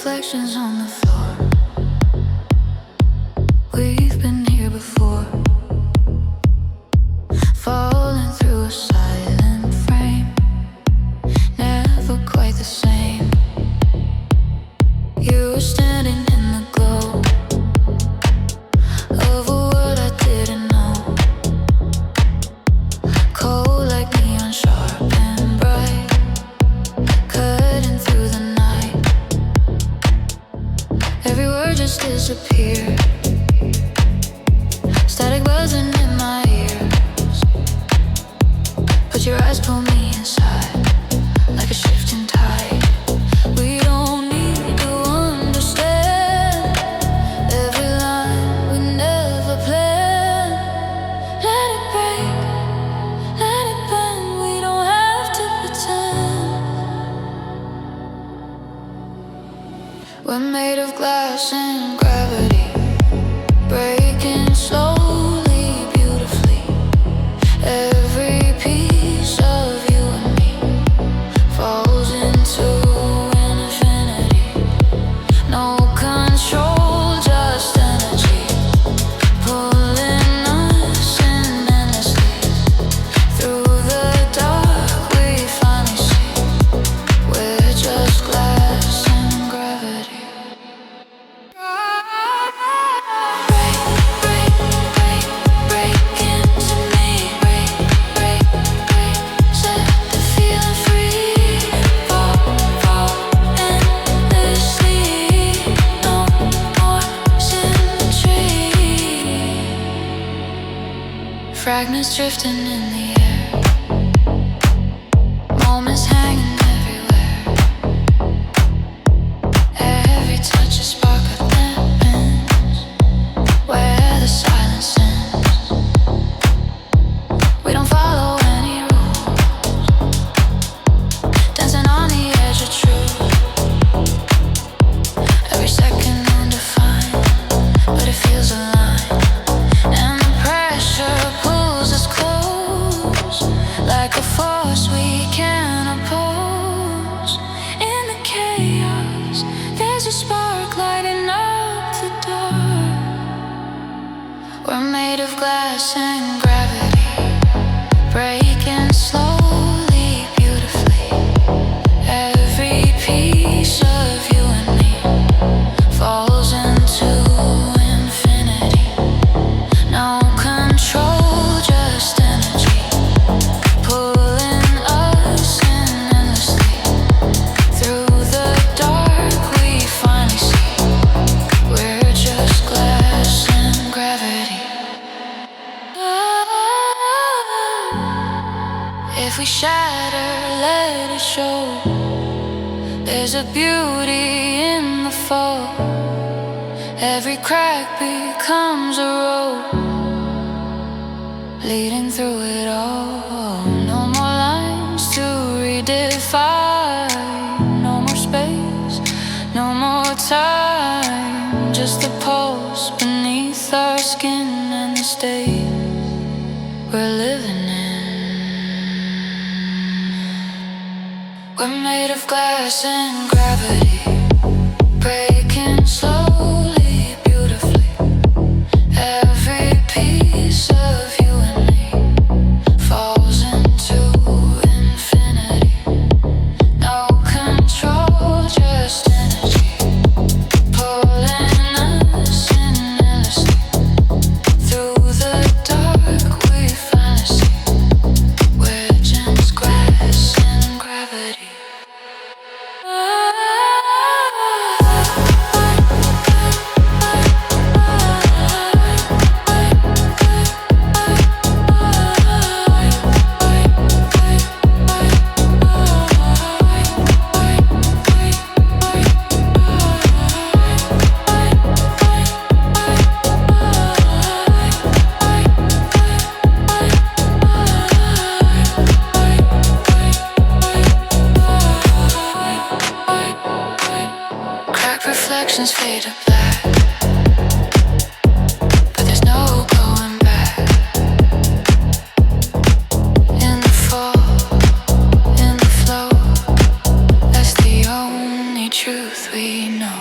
reflections on the floor. We've been here before, falling through a silent frame, never quite the same. You were standing in the glow of a world I didn't know, cold like neon, sharp and bright, cutting through the night. Every word just disappeared, static buzzing in my ears, but your eyes pull me inside like a shifting tide. We don't need to understand every line we never planned. Let it break, let it bend, we don't have to pretend. We're made of glass and gravity, breaking slowly, beautifully. Every piece of you and me falls into infinity. No control, just energy, pulling us in endlessly. Through the dark we finally see we're just glass and gravity. Break into me, break, set the feeling free. Fall endlessly, no more symmetry. Fragments drifting in the air, moments hanging everywhere. Every touch a spark of diamonds, where the silence ends. We don't follow any rules, dancing on the edge of truth. Every second undefined, but it feels aligned. And the pressure pulls us close, like a force we can't oppose. In the chaos, there's a spark lighting up the dark. We're made of glass and gravity, breaking slowly, beautifully. Every piece of you and me falls into infinity. No control, just energy, pulling us in endlessly. Through the dark we finally see we're just glass and gravity. If we shatter, let it show. There's a beauty in the fall. Every crack becomes a road leading through it all. No more lines to redefine, no more space, no more time. Just the pulse beneath our skin and the state we're living in. We're made of glass and gravity, breaking slowly, beautifully. Every piece of you and me falls into infinity. No control, just energy, pulling us in endlessly. Through the dark we finally see we're just glass and gravity. Reflections fade to black, but there's no going back. In the fall, in the flow, that's the only truth we know.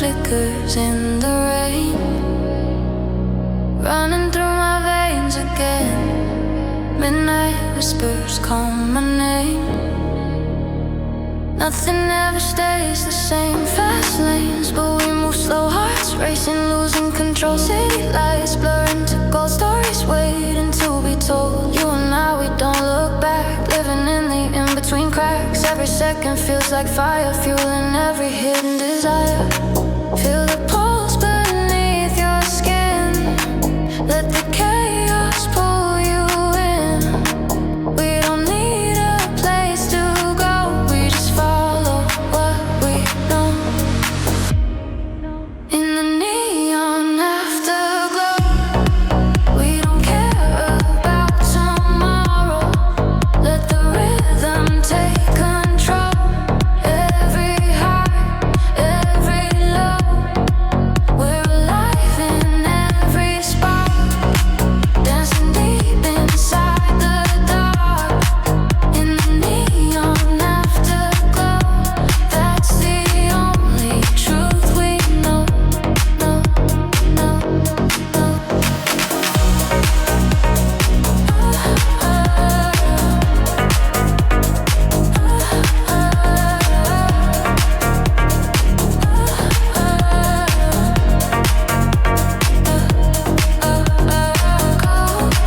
flickers in the rain, running through my veins again. Midnight whispers call my name. Nothing ever stays the same. Fast lanes, but we move slow. Hearts racing, losing control. City lights blurring to gold. Stories waiting to be told. You and I, we don't look back. Living in the in-between cracks. Every second feels like fire, fueling every hidden desire. Feel the pulse beneath your skin. Let the chaos pull you in. We don't need a place to go. We just follow what we know. In the neon afterglow, we don't care about tomorrow. Let the rhythm take control. Every high, every low, we're alive in every spark, dancing deep inside the dark. In the neon afterglow, that's the only truth we know. No, no, no.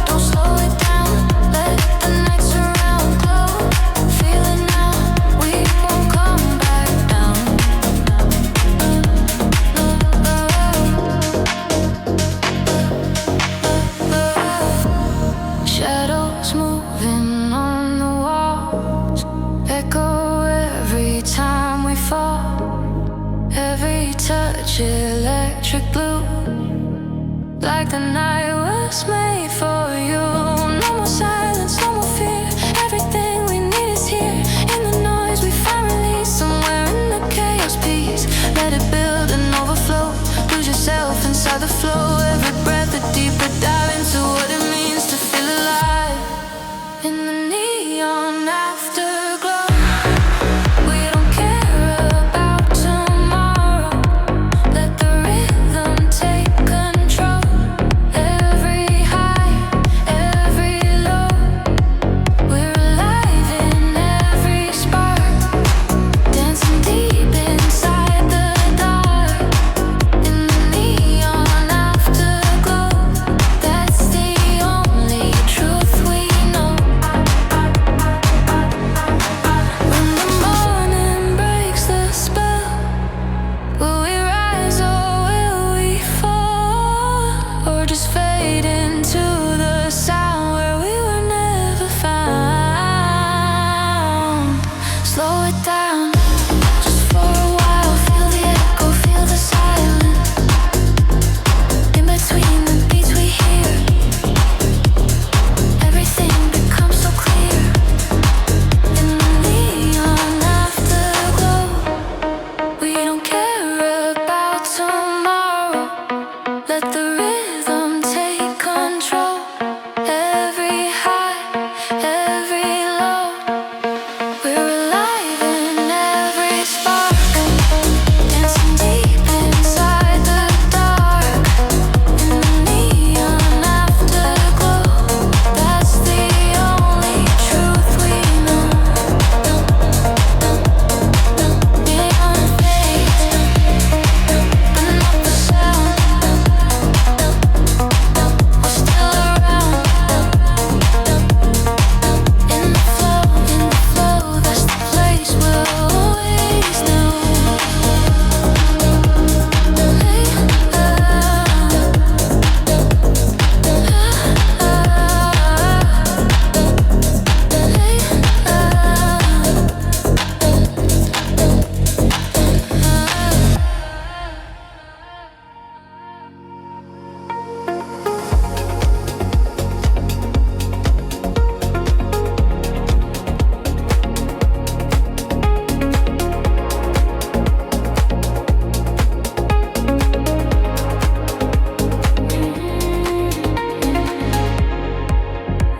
Don't slow it down, let the night surround. Glow, feel it now, we won't come back down. Shadows moving on the walls, echo every time we fall. Every touch electric blue, like the night was made for you. No more silence, no more fear. Everything we need is here. In the noise we find release. Somewhere in the chaos, peace. Let it build and overflow. Lose yourself inside the flow. Every breath a deeper dive into what it means to feel alive. In the neon afterglow, we don't care about tomorrow. Let the rhythm take control. Every high, every low, we're alive in every spark, dancing deep inside the dark. In the neon afterglow, that's the only truth we know. When the morning breaks the spell, will we rise or will we fall? Or just fade into the sound where we were never found? Slow it down, just for a while. Feel the echo, feel the silence. In between the beats we hear, everything becomes so clear. In the neon afterglow, we don't care about tomorrow. Let the rhythm take control. Every high, every low, we're alive in every spark, dancing deep inside the dark. In the neon afterglow, that's the only truth we know. Neon fades, but not the sound. We're still around. In the flow, that's the place we'll always know.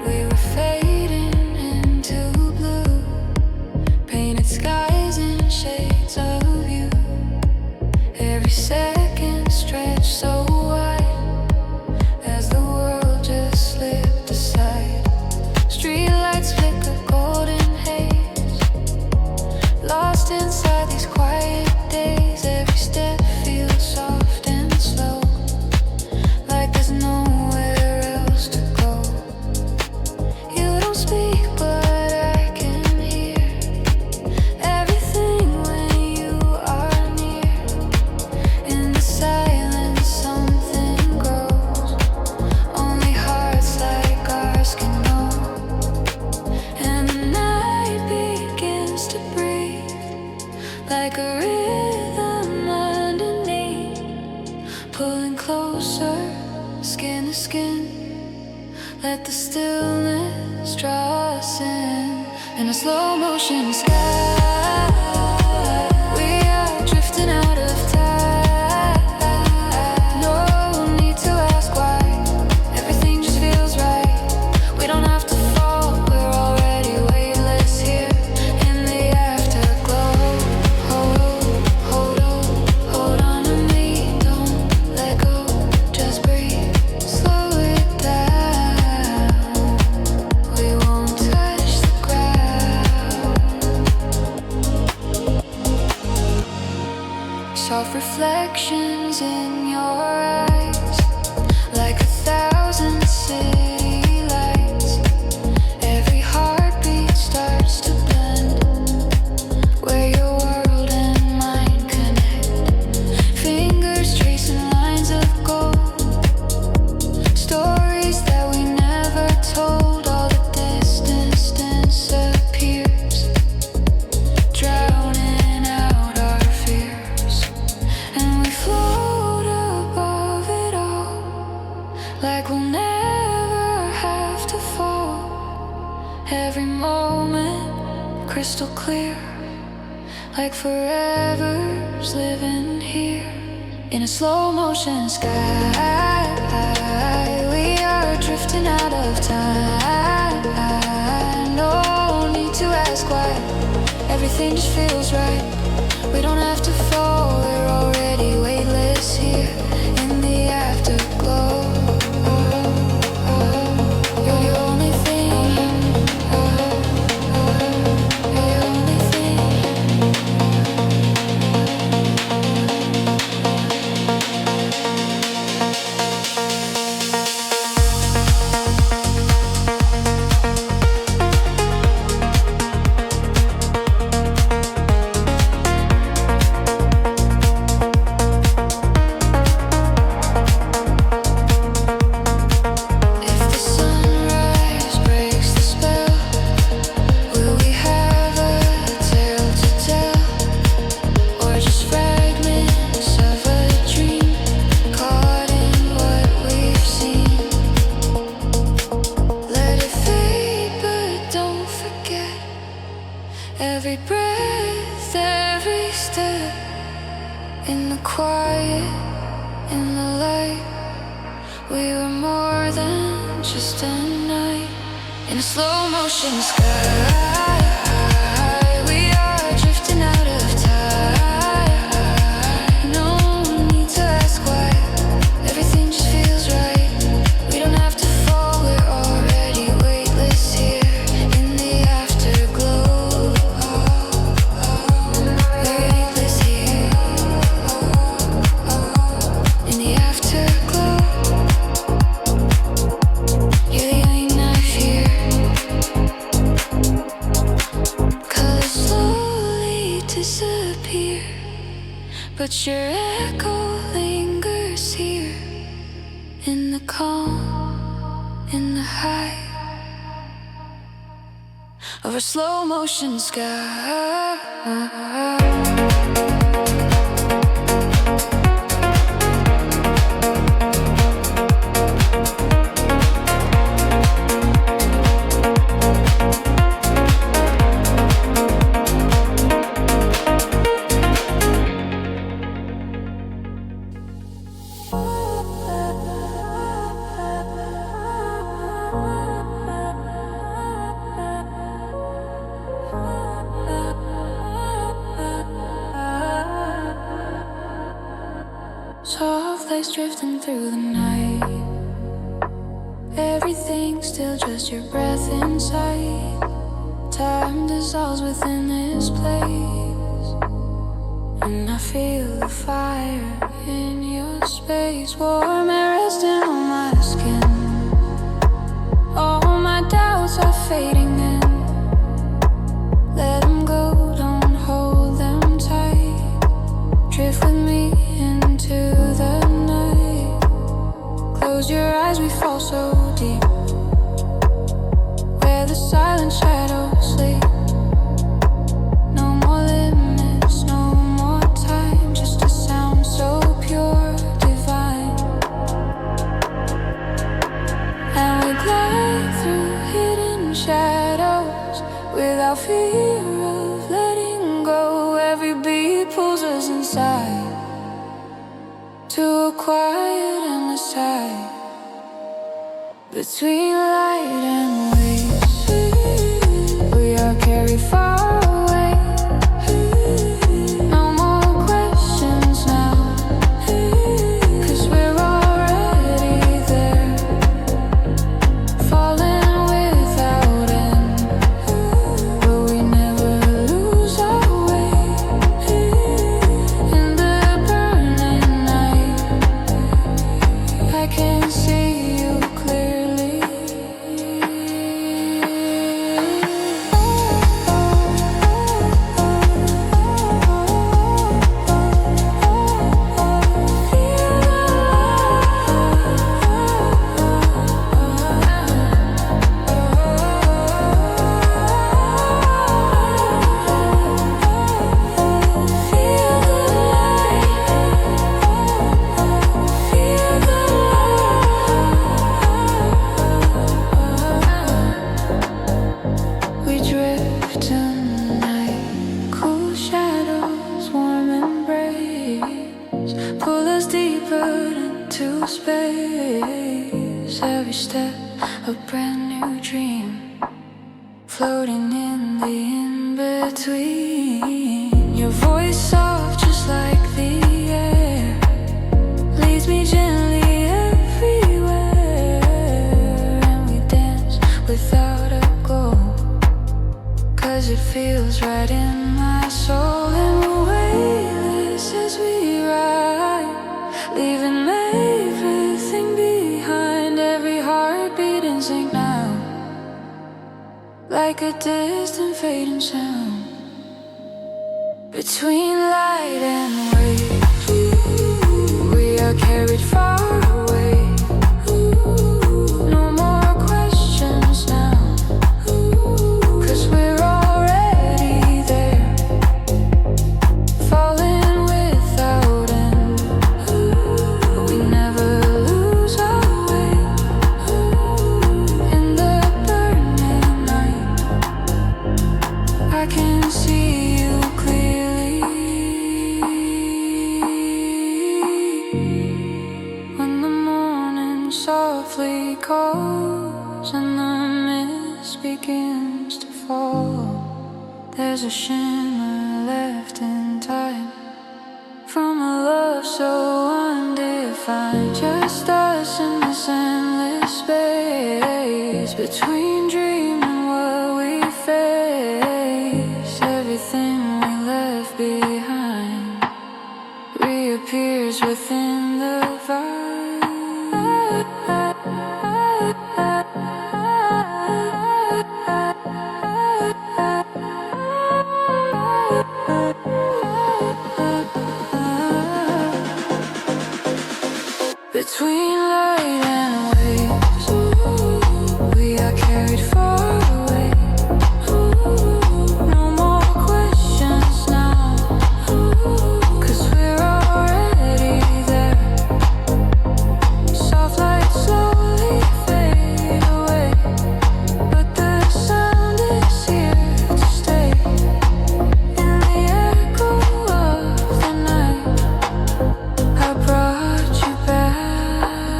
We were fading into blue, painted skies in shades of you. Every every second stretched so wide as the world just slipped aside. Streetlights flicker golden haze, lost inside these quiet days. Every step feels soft and slow, like there's nowhere else to go. You don't speak, but I can hear everything when you are near. In the silence, something grows, only hearts like ours can know. And the night begins to breathe like a rhythm underneath, pulling closer, skin to skin. Let the stillness draw us in a slow motion sky. We are drifting out of time. No need to ask why. Everything just feels right. We don't have to fall. We're already weightless here in the afterglow. Hold on to me. Don't let go. Just breathe. Slow it down. We won't touch the ground. Soft reflections in your eyes, like 1,000 city lights. Every heartbeat starts to blend, where your world and mine connect. Fingers tracing lines of gold, stories that we never told. All the distance disappears, drowning out our fears. And we float above it all, like we'll never have to fall. Every moment crystal clear, like forever's living here in a slow motion sky. We are drifting out of time. No need to ask why. Everything just feels right. We don't have to fall. We're already weightless here in the afterglow. You're the only thing. You're the only thing. If the sunrise breaks the spell, will we have a tale to tell, or just fragments of a dream caught in what we've seen? Let it fade, but don't forget every breath, every step, in the quiet, in the light. We were more than just a night in a slow motion sky. We are drifting out of time. No need to ask why. Everything just feels right. We don't have to fall. We're already weightless here in the afterglow. We're weightless here in the afterglow. You're the only knife here. Colors slowly disappear, but your echo lingers here in the calm, in the high of a slow motion sky. eyes drifting through the night. Everything's still just your breath inside. Time dissolves within this place, and I feel the fire in your space. Warm air resting on my skin. All my doubts are fading in. Let them go, don't hold them tight. Drift with me into the night. Close your eyes, we fall so deep, where the silent shadows sleep. No more limits, no more time, just a sound so pure, divine. And we glide through hidden shadows without fear of letting go. Every beat pulls us inside to a quiet endless high. Between light and waves, we are carried far away. No more questions now, 'cause we're already there. Falling without end, but we never lose our way. In the burning night, I can see you clearly. We drift tonight, cool shadows, warm embrace, pull us deeper into space. Every step a brand new dream, floating in the in-between. Your voice soft just like the air, leads me gently everywhere. And we dance without a goal, 'cause it feels right in my soul. And we're weightless as we ride, leaving everything behind. Every heartbeat in sync now, like a distant fading sound. Between light and waves, we are carried far away. No more questions now, 'cause we're already there. Falling without end, but we never lose our way. In the burning night, I can see you clearly. When the morning softly calls and the mist begins to fall, there's a shimmer left in time from a love so undefined. Just us in this endless space, between dream and what we face. Everything we left behind reappears within the vibe. Between light and waves, we are carried far away. No more questions now, 'cause we're already there. Soft light slowly fade away, but the sound is here to stay. In the echo of the night, I brought you back.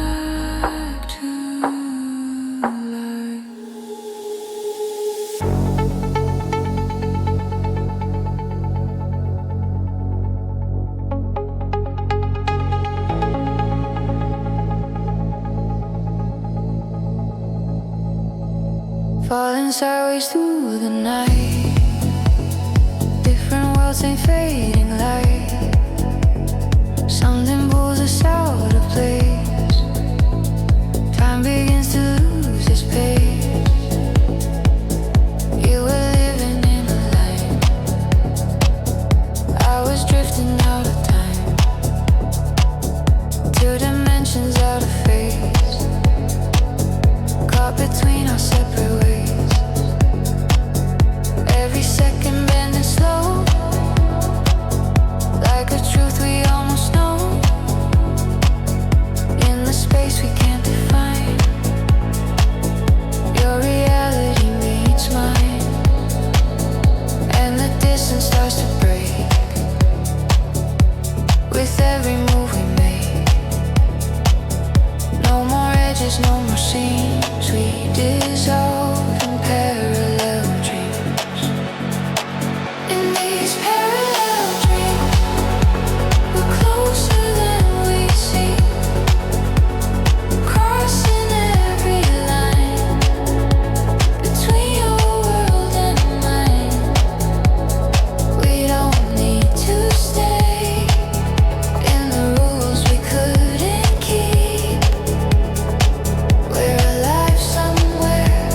Floating sideways through the night. Different worlds ain't fading light. Something pulls us out of place. Time begins to lose its pace. You were living in a line. I was drifting out of time. Two dimensions out of phase. Caught between our separate ways. Every second bending slow. Like a truth we almost know. In the space we can't define. Your reality meets mine. And the distance starts to break. With every move we make. No more edges, no more seams. We dissolve in parallel dreams. In these parallel dreams, we're closer than we seem. Crossing every line between your world and mine. We don't need to stay in the rules we couldn't keep. We're alive somewhere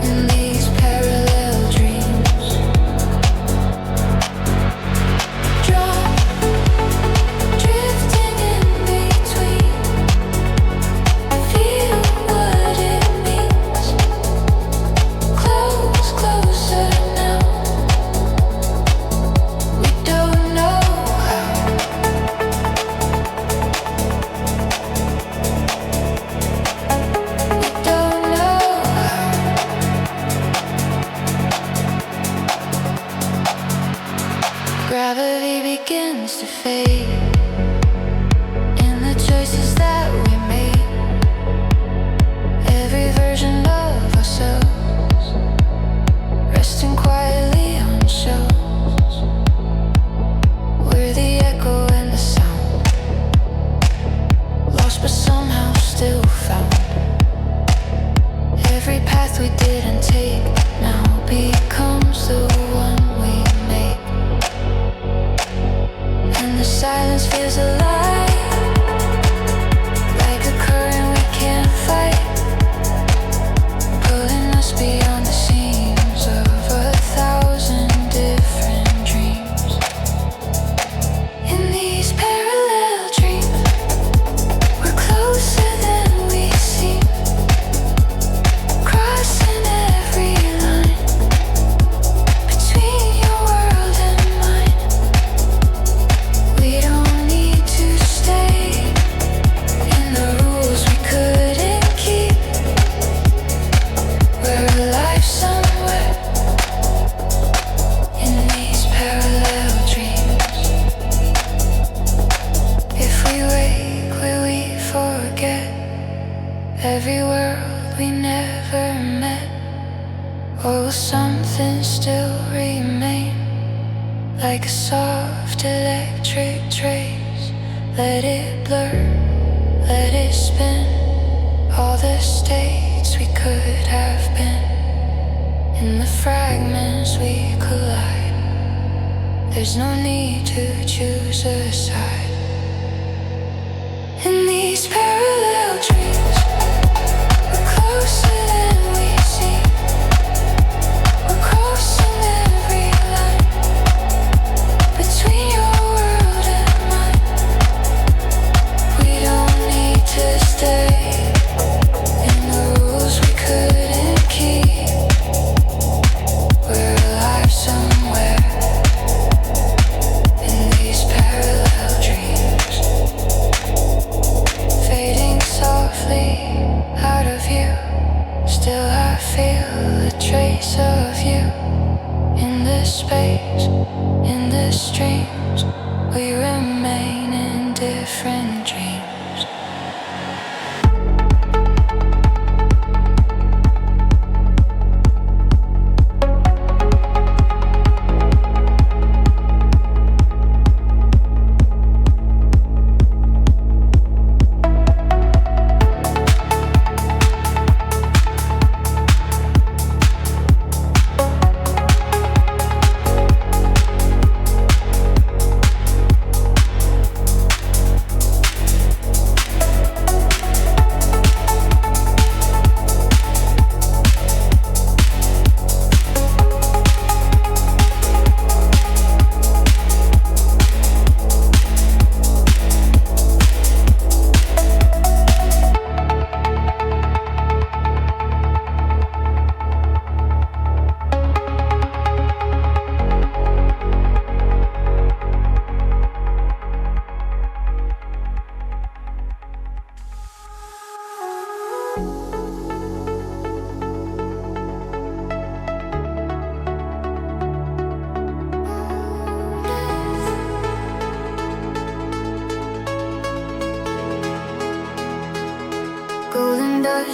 in these parallel dreams. Drop, drifting in between. Feel what it means. Close, closer now. We don't know how. We don't know how. Gravity begins to fade in the choices that we made. Every version of ourselves resting quietly on shelves. We're the echo and the sound. Lost but somehow still found. Every path we didn't take now becomes the one we make. And the silence feels alive. Like a current we can't fight. Pulling us beyond the seams of 1,000 different dreams. In these parallel dreams, we're closer than we seem. Crossing every line between your world and mine. We don't need to stay in the rules we couldn't keep. We're alive somewhere in these parallel dreams. If we wake, will we forget every world we never met? Or will something still remain? Like a soft electric trace. Let it blur, let it spin. All the states we could have been. In the fragments we collide. There's no need to choose a side. In these parallel dreams, we're closer than we seem. We're crossing every line between your world and mine. We don't need to stay in the rules we couldn't keep. We're alive somewhere in these parallel dreams. Fading softly out of view. Still I feel a trace of you. In this space, in this dreams, we remain in different dreams.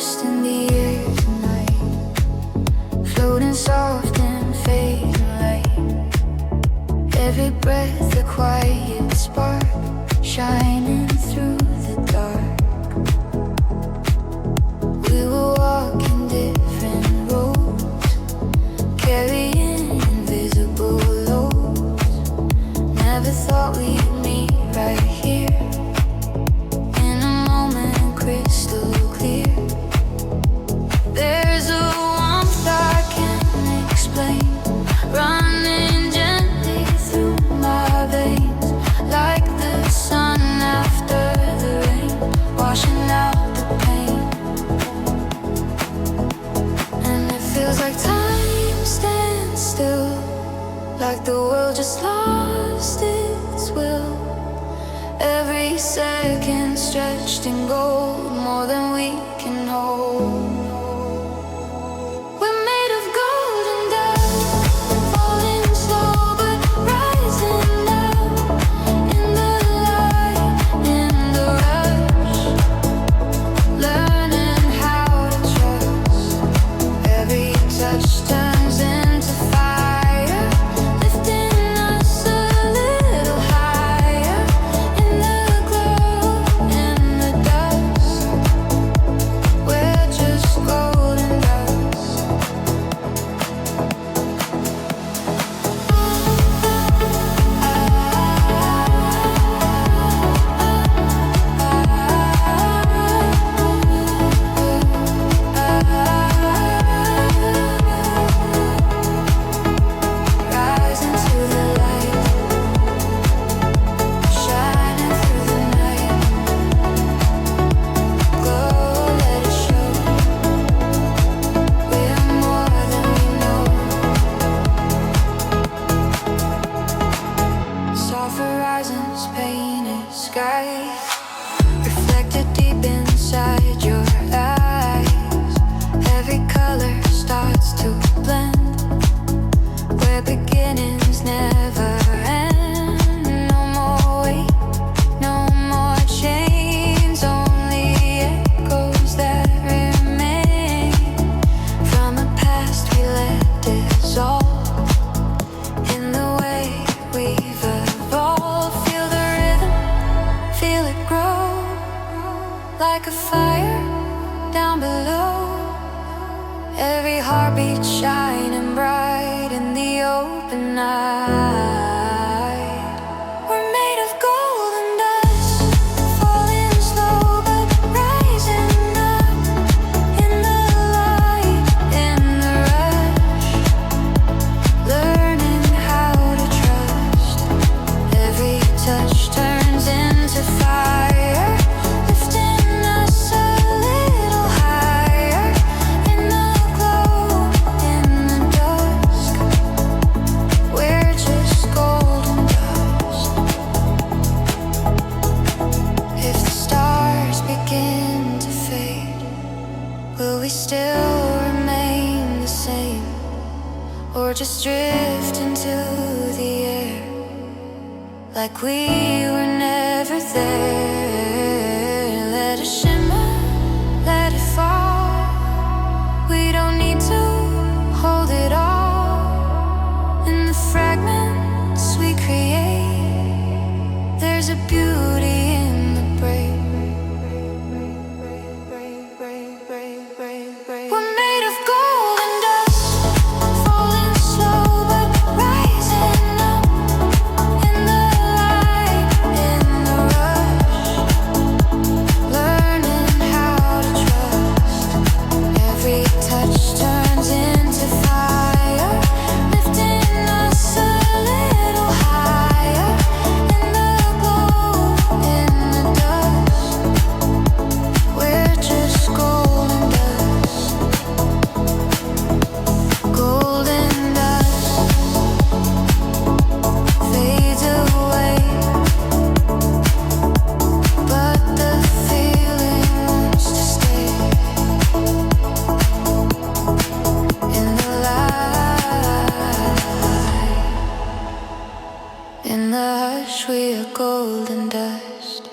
lost in the air tonight, floating soft and fading light. Every breath a quiet spark, shining through the dark. We will walk in different roads, carrying invisible loads. Never thought we'd meet right here, in a moment crystal clear. There's a warmth I can't explain, running gently through my veins, like the sun after the rain, washing out the pain. And it feels like time stands still, like the world just lost its will. Every second stretched in gold, more than we can hold. We're made of golden dust, falling slow but rising up in the light, in the rush, learning how to trust. Every touch turns into fire, lifting us a little higher, in the glow, in the dust. We're just golden dust. Rising to the light, shining through the night. Glow, let it show. We're more than we know. Soft horizons, painted skies, reflected deep inside your eyes. Every color starts to blend, where beginnings never end. No more wait, no more chains, only echoes that remain from a past we let dissolve. In the way we've evolved, feel the rhythm, feel it grow, like a fire down below. Every heartbeat shining bright in the open night. We're made of golden dust, falling slow but rising up in the light, in the rush, learning how to trust. Every touch turns into fire, lifting us a little higher, in the glow, in the dusk. We're just golden dust. If the stars begin to fade, will we still remain the same, or just drift into the air, like we were never there? Let it shimmer, let it fall. We don't need to hold it all. In the fragments we create, there's a beauty in the break. We're made of golden dust, falling slow but rising up in the light, in the rush, learning how to trust. Every touch turns into fire, lifting us a little higher, in the glow, in the dust. We're just golden dust, golden dust, fades away, but the feeling wants to stay. In the light, in the hush, we are golden dust.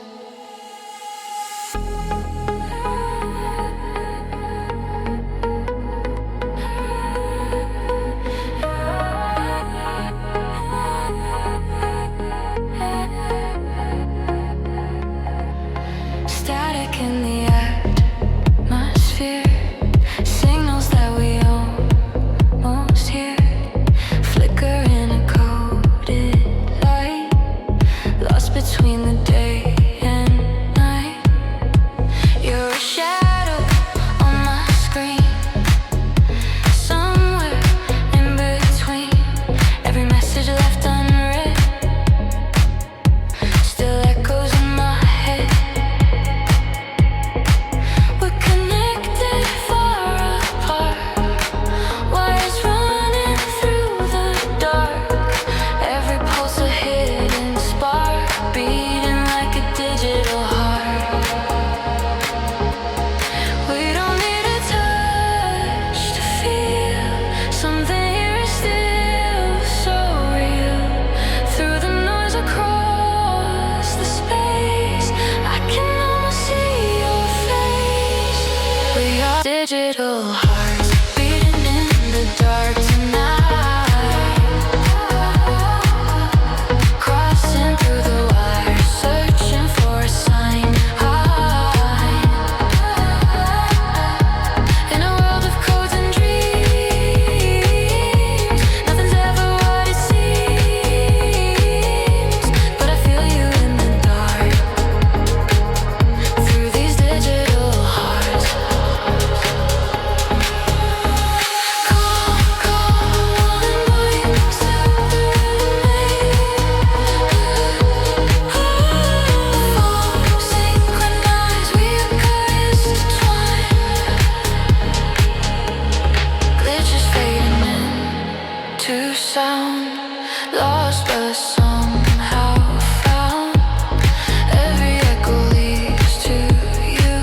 message left unread still echoes in my head. We're connected far apart, wires running through the dark. Every pulse a hidden spark, beating like a digital heart. We don't need a touch to feel something here is still so real. Through the noise across the space, I can almost see your face. We are digital hearts beating in the dark tonight, crossing through the wires, searching for a sign. In a world of codes and dreams, nothing's ever what it seems. But I feel you in the dark, through these digital hearts. Call, one voice to fall synchronized, we are cursed to twine. Glitches fading in to sound, lost but somehow found. Every echo leads to you,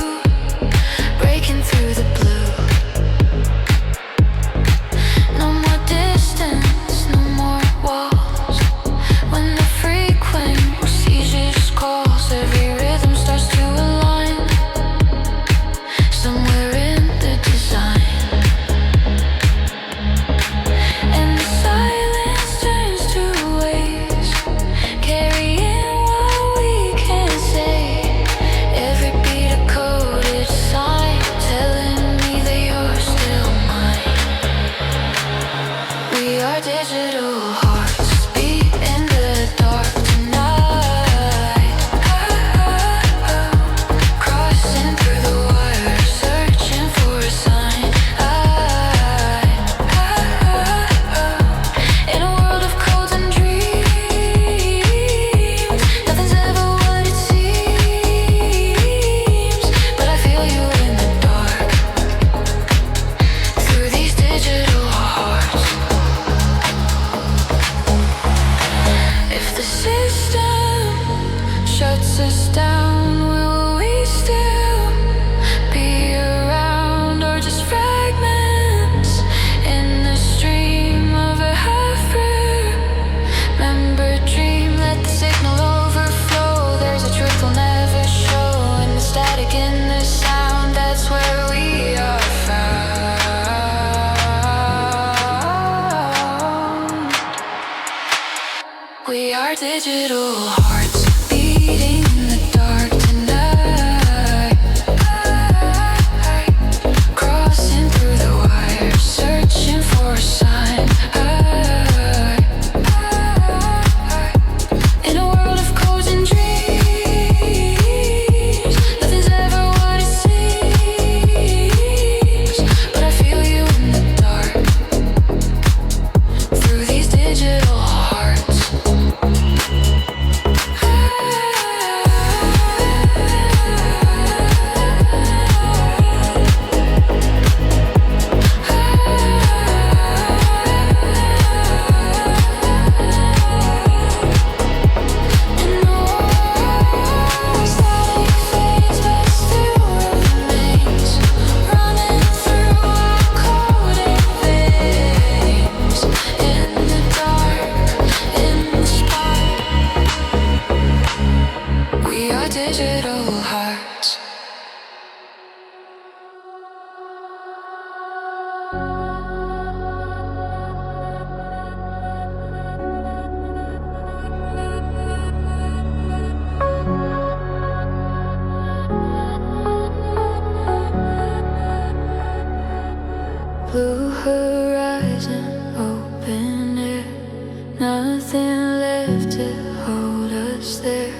breaking through the blue. No more distance, no more walls. When the frequency just calls, every rhythm starts to align. Somewhere in the design, and the silence turns to waves, carrying what we can't say. Every beat a coded sign, telling me that you're still mine. We are digital hearts beat in the dark tonight, crossing through the wires, searching for a sign. In a world of codes and dreams, nothing's ever what it seems. But I feel you in the dark, through these digital hearts. If the system shuts us down, will we still be around, or just fragments in the stream of a half-remembered dream? Let the signal overflow, there's a truth we'll never show. In the static, in the sound, that's where we are found. We are digital hearts beating in the dark tonight, crossing through the wires, searching for a sign. In a world of codes and dreams, nothing's ever what it seems. But I feel you in the dark, through these digital hearts. Digital hearts. Blue horizon, open air, nothing left to hold us there.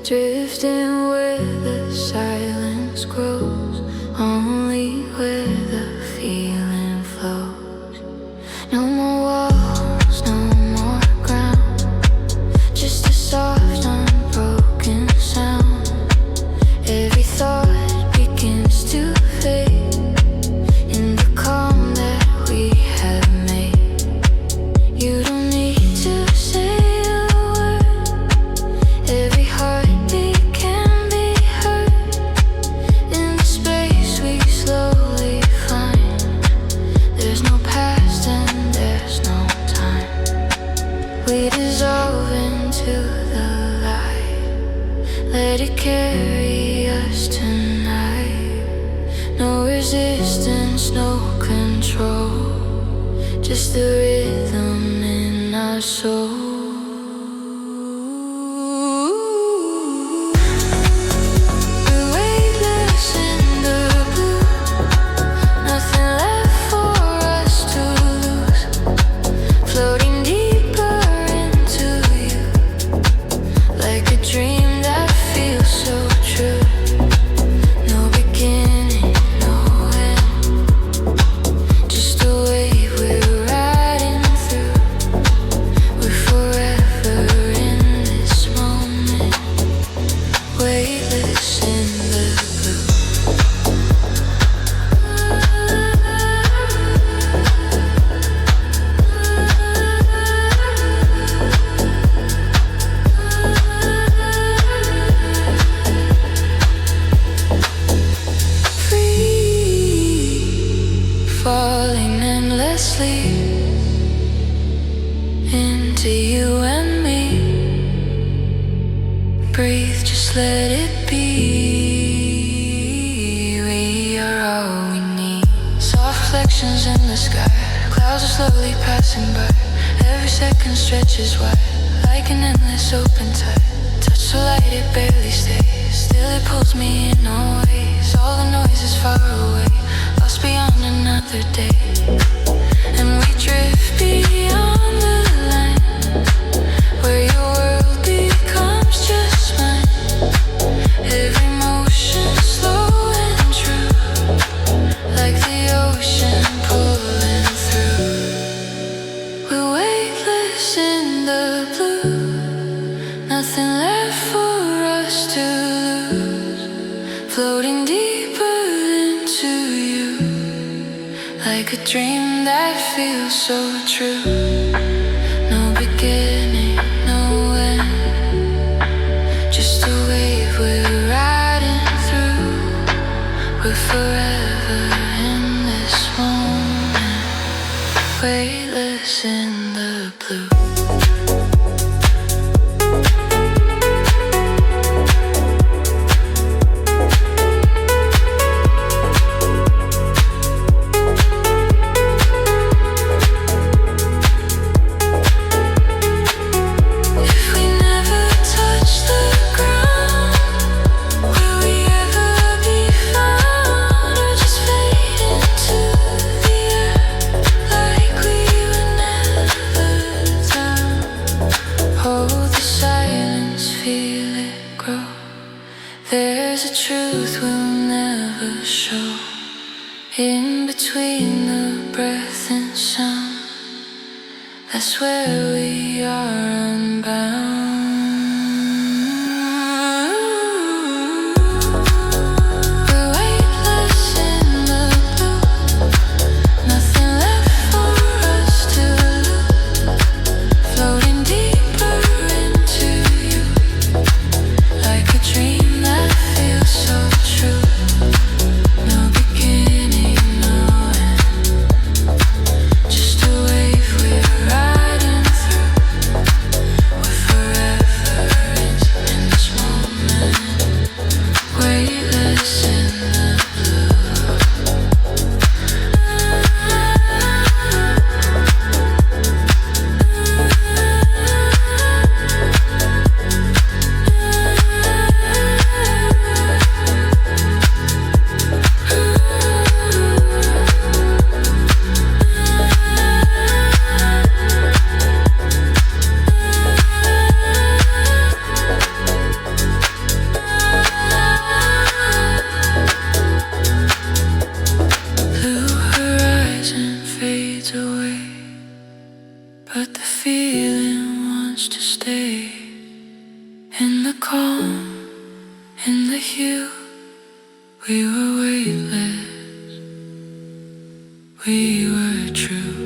Drifting where the silence grows, only where the feeling flows. No more walls, no more ground. dissolve into the light. Let it carry us tonight. No resistance, no control, just the rhythm in our soul. Falling endlessly into you and me. Breathe, just let it be. We are all we need. Soft reflections in the sky, clouds are slowly passing by. Every second stretches wide, like an endless open tide. Touch so light it barely stays, still it pulls me in always. All the noise is far away, lost beyond another day. And we drift beyond the line, where your world becomes just mine. Every motion slow and true, like the ocean pulling through. We're weightless in the blue, nothing left for us to lose. Floating deeper into you, like a dream that feels so true. No beginning, no end, just a wave we're riding through. We're forever in this moment, weightless in the blue. There's a truth we'll never show, in between the breath and sound. That's where we are unbound. We're weightless in the blue, nothing left for us to lose. Floating deeper into you, like a dream that feels so true. No beginning, no end, just a wave we're riding through. We're forever in this moment, weightless in the blue. Blue horizon fades away, but the feeling wants to stay. In the calm, in the hue, we were weightless, we were true.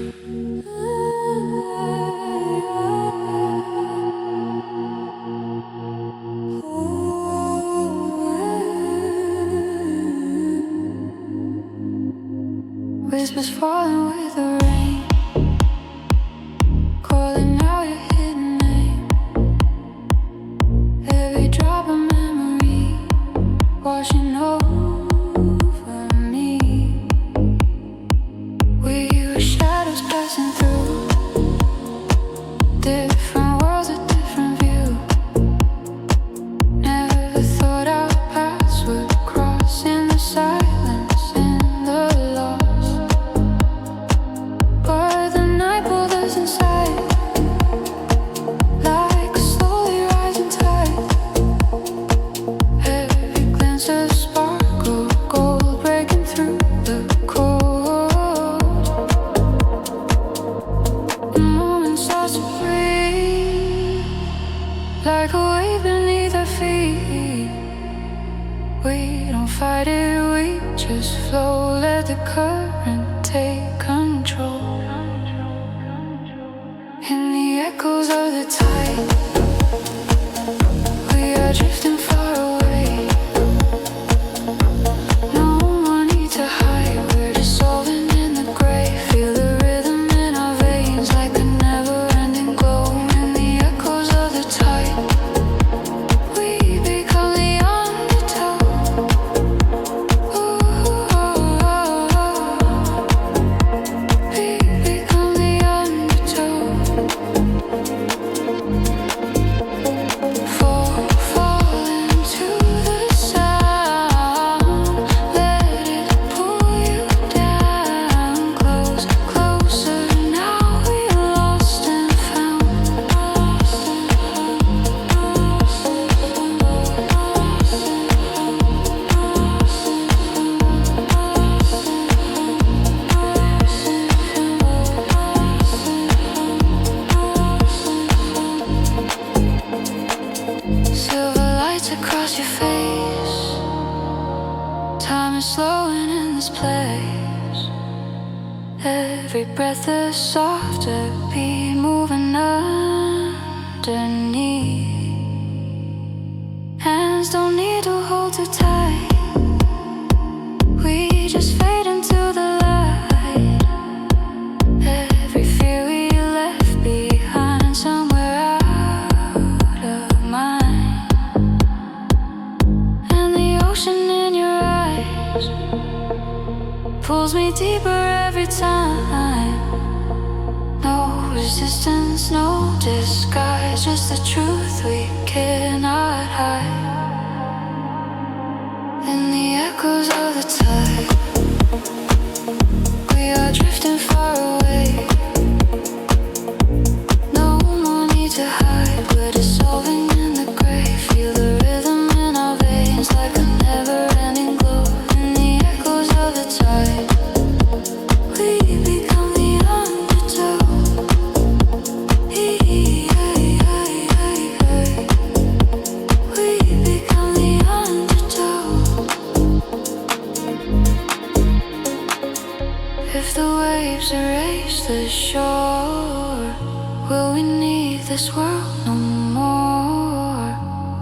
Whispers falling with the rain, calling out your hidden like a wave beneath our feet. We don't fight it, we just flow. Let the current take control. In the echoes of the tide, we are drifting far away. No more need to hide, we're dissolving in the gray. Feel the rhythm in our veins like a never-ending glow. In the echoes of the tide, we become the undertow. We become the undertow. Fall into the sound. Let it pull you down. Closer. Now we're lost and found. Silver lights across your face. Time is slowing in this place. Every breath a softer beat moving underneath. Hands don't need to hold too tight. We just fade into the light. Every fear we left behind somewhere out of mind. And the ocean in your eyes pulls me deeper every time. No resistance, no disguise, just the truth we cannot hide. In the echoes of the tide, we are drifting far away. No more need to hide, we're dissolving in the gray. Feel the rhythm in our veins like a never-ending glow. In the echoes of the tide, we become the undertow. We become the undertow. If the waves erase the shore, will we need this world no more?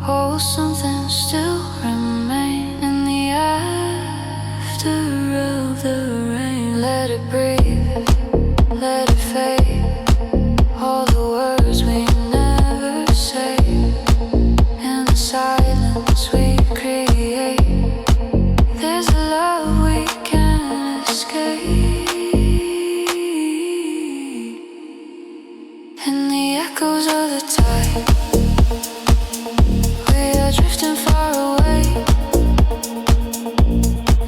Or will something still remain in the after of the rain? Let it breathe, let it fade. All the words we never say, in the silence we create. There's a love we can't escape. In the echoes of the tide, we are drifting far away.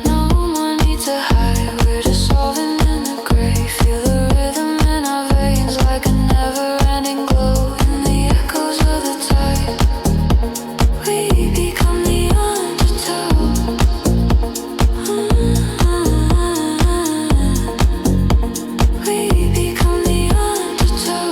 No more need to hide, we're dissolving in the gray. Feel the rhythm in our veins like a never-ending glow. In the echoes of the tide, we become the undertow. We become the undertow.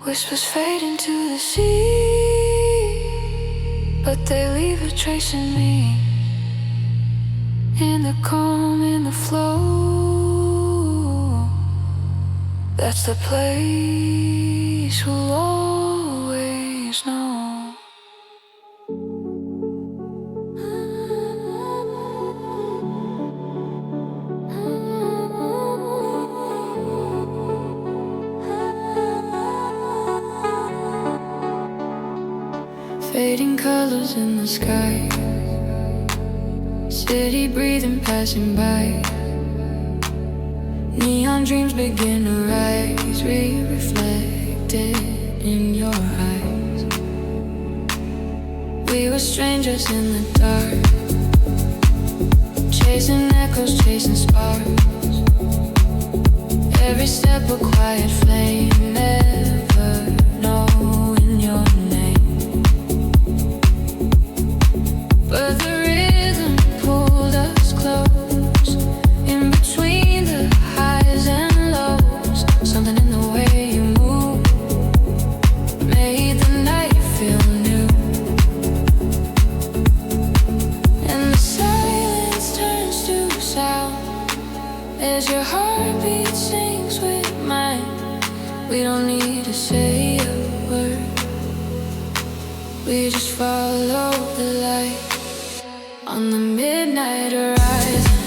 Whispers fade into the sea, but they leave a trace in me. In the calm, in the flow, that's the place we'll always know. Fading colors in the sky, city breathing, passing by. Neon dreams begin to rise, re-reflected in your eyes. We were strangers in the dark, chasing echoes, chasing sparks. Every step a quiet flame, never don't need to say a word. We just follow the light on the midnight horizon,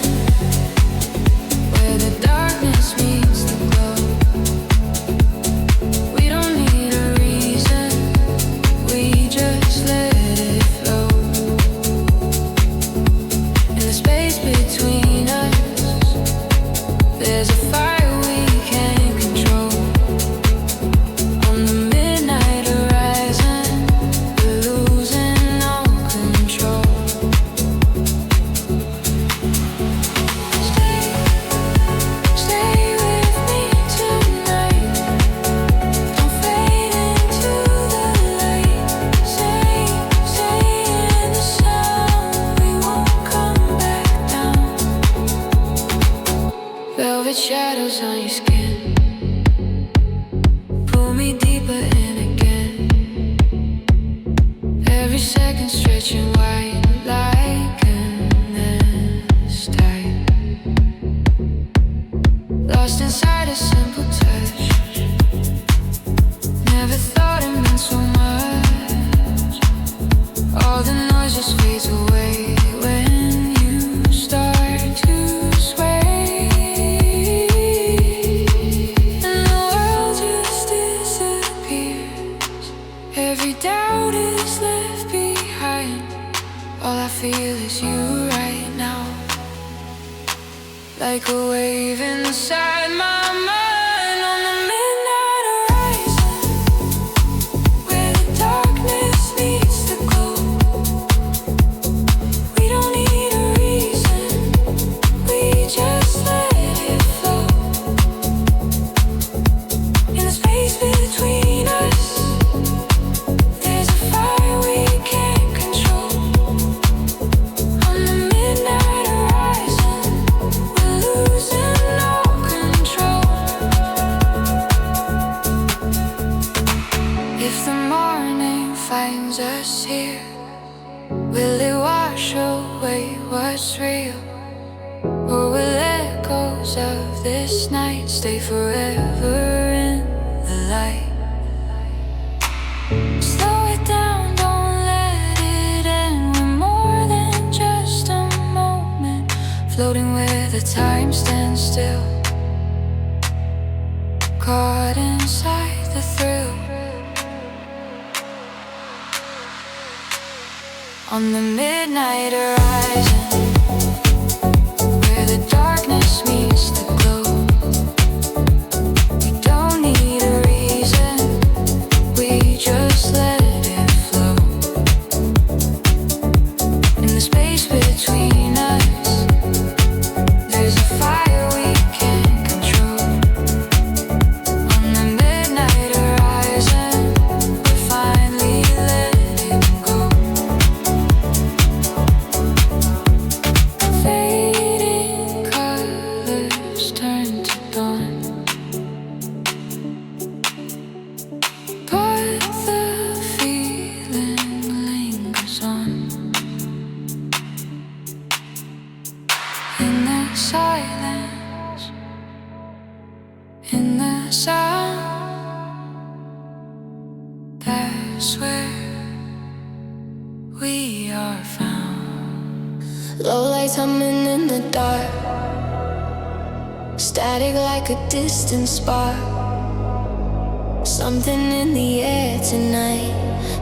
where the darkness meets the glow. We don't need a reason, we just let it flow. In the space between us, there's a fire we can't control. On the midnight horizon, we're losing all control. Stay with me tonight. Don't fade into the light. Stay in the sun. We won't come back down. Velvet shadows on your skin, pull me deeper in again. Every second stretching wide like an endless tide. Lost inside a simple touch, never thought it meant so much. All the noise just fades away when you start to sway, and the world just disappears. Every doubt is left behind. All I feel is you right now, like a wave inside my mind. On the midnight horizon, where the darkness meets the glow. We don't need a reason, we just let it flow. In the space between us, there's a fire we can't control. On the midnight horizon, we're losing all control. If the morning finds us here, will it wash away what's real? Or will echoes of this night stay forever in the light? Slow it down, don't let it end. We're more than just a moment, floating where the time stands still, caught inside the thrill. On the midnight horizon, where the darkness meets the glow. We don't need a reason, we just let it flow. In the space between us, there's a fire we can't control. On the midnight horizon, we're finally letting go. Fading colors turn to dawn, but the feeling lingers on. In the silence, in the sound, that's where we are found. Low lights humming in the dark, static like a distant spark. Something in the air tonight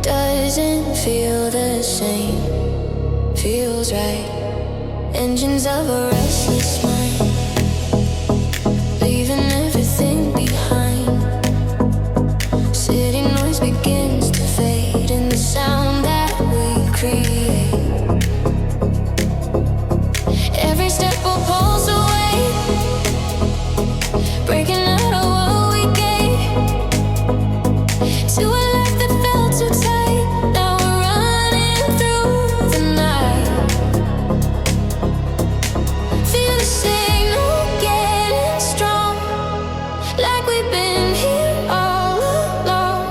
doesn't feel the same, feels right. Engines of a restless mind, leaving everything behind. City noise begins to fade in the sound that we create. Every step will pulse away, breaking out of what we gave to a life that felt too tight. Now we're running through the night. Feel the signal getting strong, like we've been here all along.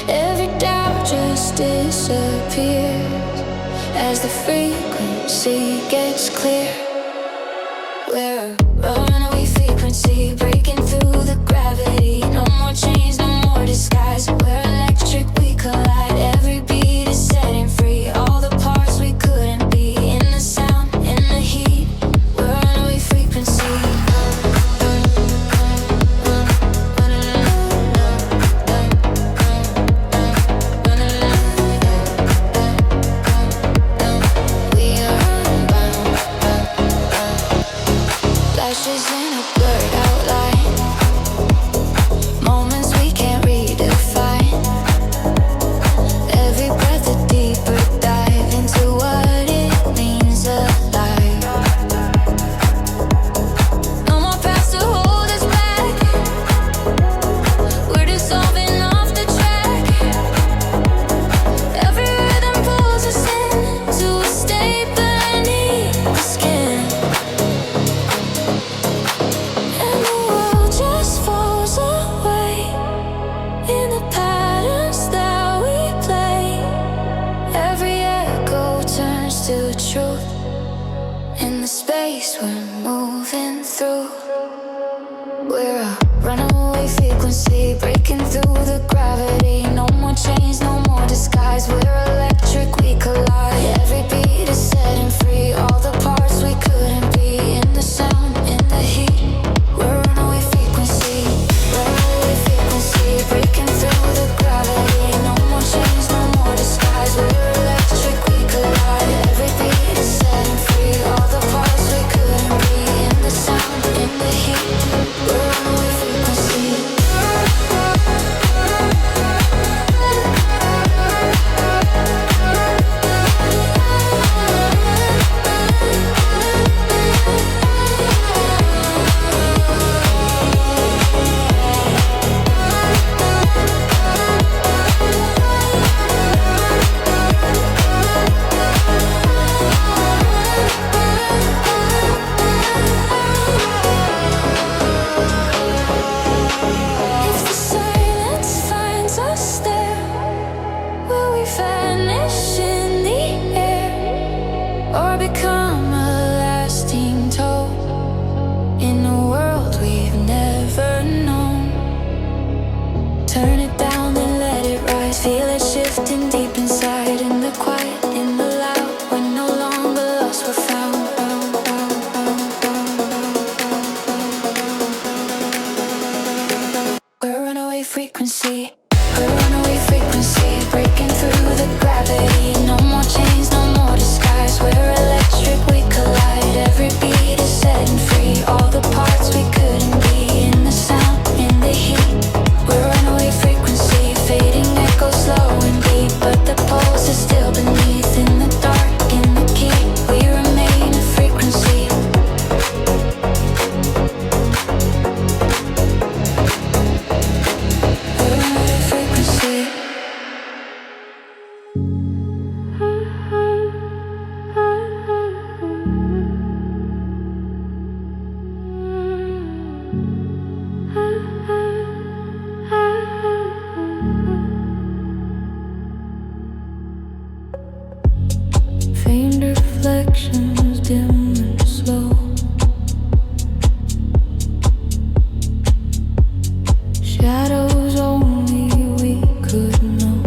Every doubt just disappears as the frequency gets clear. We're a runaway frequency, breaking through the gravity. No more change. through. We're a runaway frequency, breaking through the gravity. No more chains, no more disguise. We're electric, we collide. Every beat is setting free all the parts we couldn't be. In the sound, in the heat. We're runaway frequency, breaking through the gravity. No more chains, no more disguise. We're electric, we collide. Every beat is setting free all the parts we couldn't be. In the sound, in the heat. We're runaway frequency. If the silence finds us there, will we vanish in the air or become a lasting toll in a world we've never known? Turn it down and let it rise. Feel it shifting deep inside. In the quiet, in the loud. We're no longer lost, we're found. We're runaway frequency. We're runaway frequency, breaking through the gravity. No more chains, no more disguise. We're electric, we collide. Every beat is setting free all the parts we couldn't be. In the sound, in the heat. We're runaway frequency, fading echoes slow and deep. But the pulse is still beneath. In the dark, in the key. We remain a frequency. We're runaway frequency. Faint reflections, dim and slow. Shadows only we could know.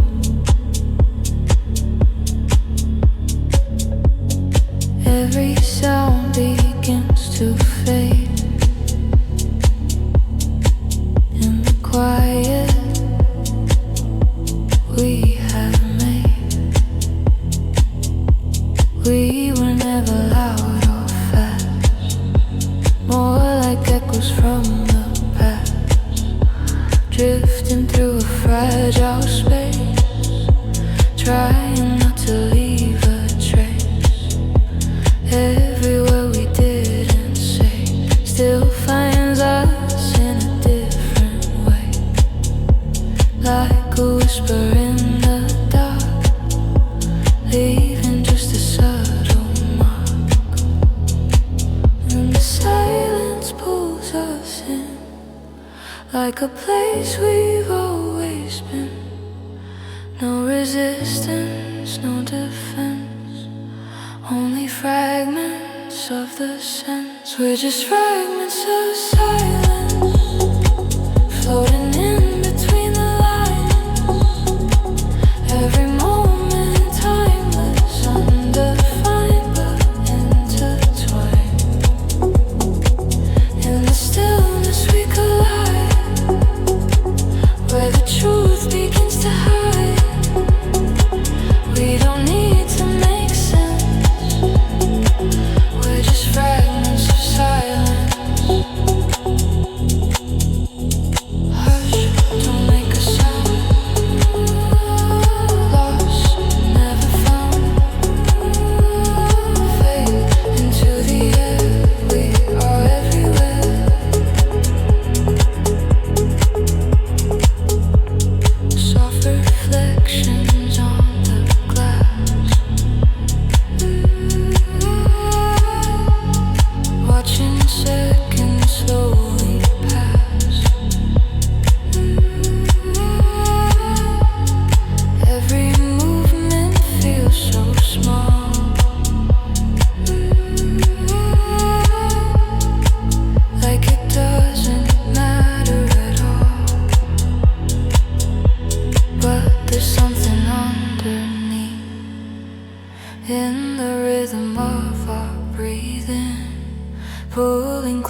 Every sound begins to fade. In the quiet we have made. We were never loud or fast, more like echoes from the past, drifting through a fragile space, trying not to leave a trace. Everywhere we didn't say still finds us in a different way, like a whisper in the dark, leaving just a subtle mark. And the silence pulls us in, like a place we've always been. No resistance, no defense, only fragments of the sense. We're just fragments of silence, floating in between the lines. Every moment timeless, undefined but intertwined. In the stillness we collide, where the truth begins to hide. We don't need to make sense, we're just fragments of silence. Hush, don't make a sound. Lost, never found. Fade into the air, we are everywhere.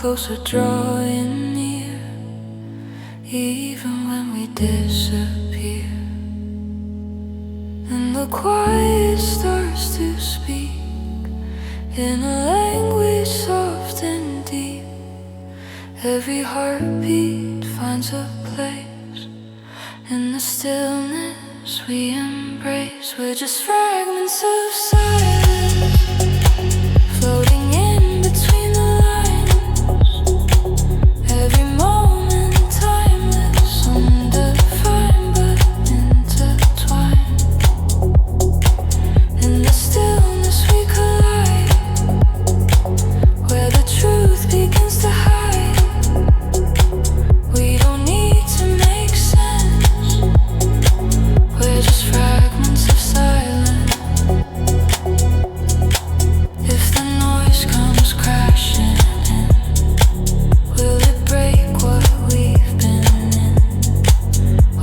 closer, drawing near, even when we disappear. And the quiet starts to speak in a language soft and deep. Every heartbeat finds a place in the stillness we embrace. We're just fragments of silence, floating in between the lines. Every moment timeless, undefined but intertwined. In the stillness we collide, where the truth begins to hide. We don't need to make sense, we're just fragments of silence. If the noise comes crashing in, will it break what we've been in,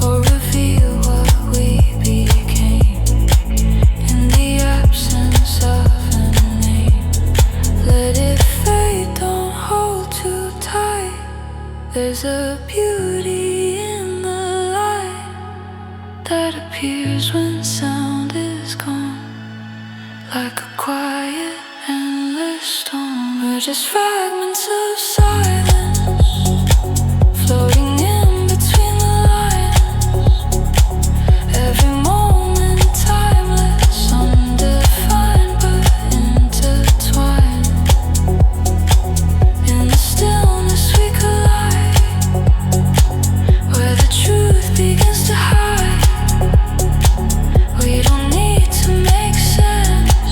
or reveal what we became in the absence of a name? Let it fade, don't hold too tight. There's a beauty in the light that appears when sound is gone, like a quiet, endless storm. We're just fragments of silence, floating in between the lines. Every moment timeless, undefined but intertwined. In the stillness we collide, where the truth begins to hide. We don't need to make sense,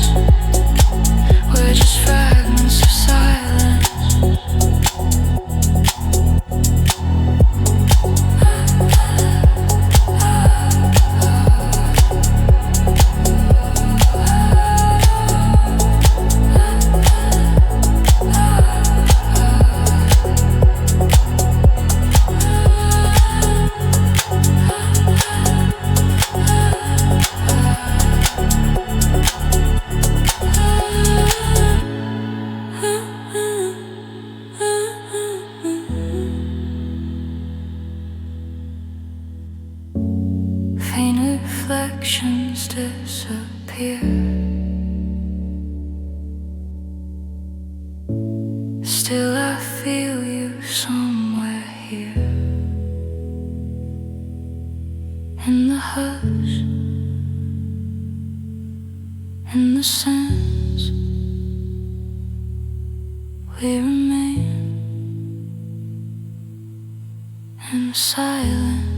we're just fragments of silence. Faint reflections disappear. Still I feel you somewhere here, in the hush, in the sense we remain in silence.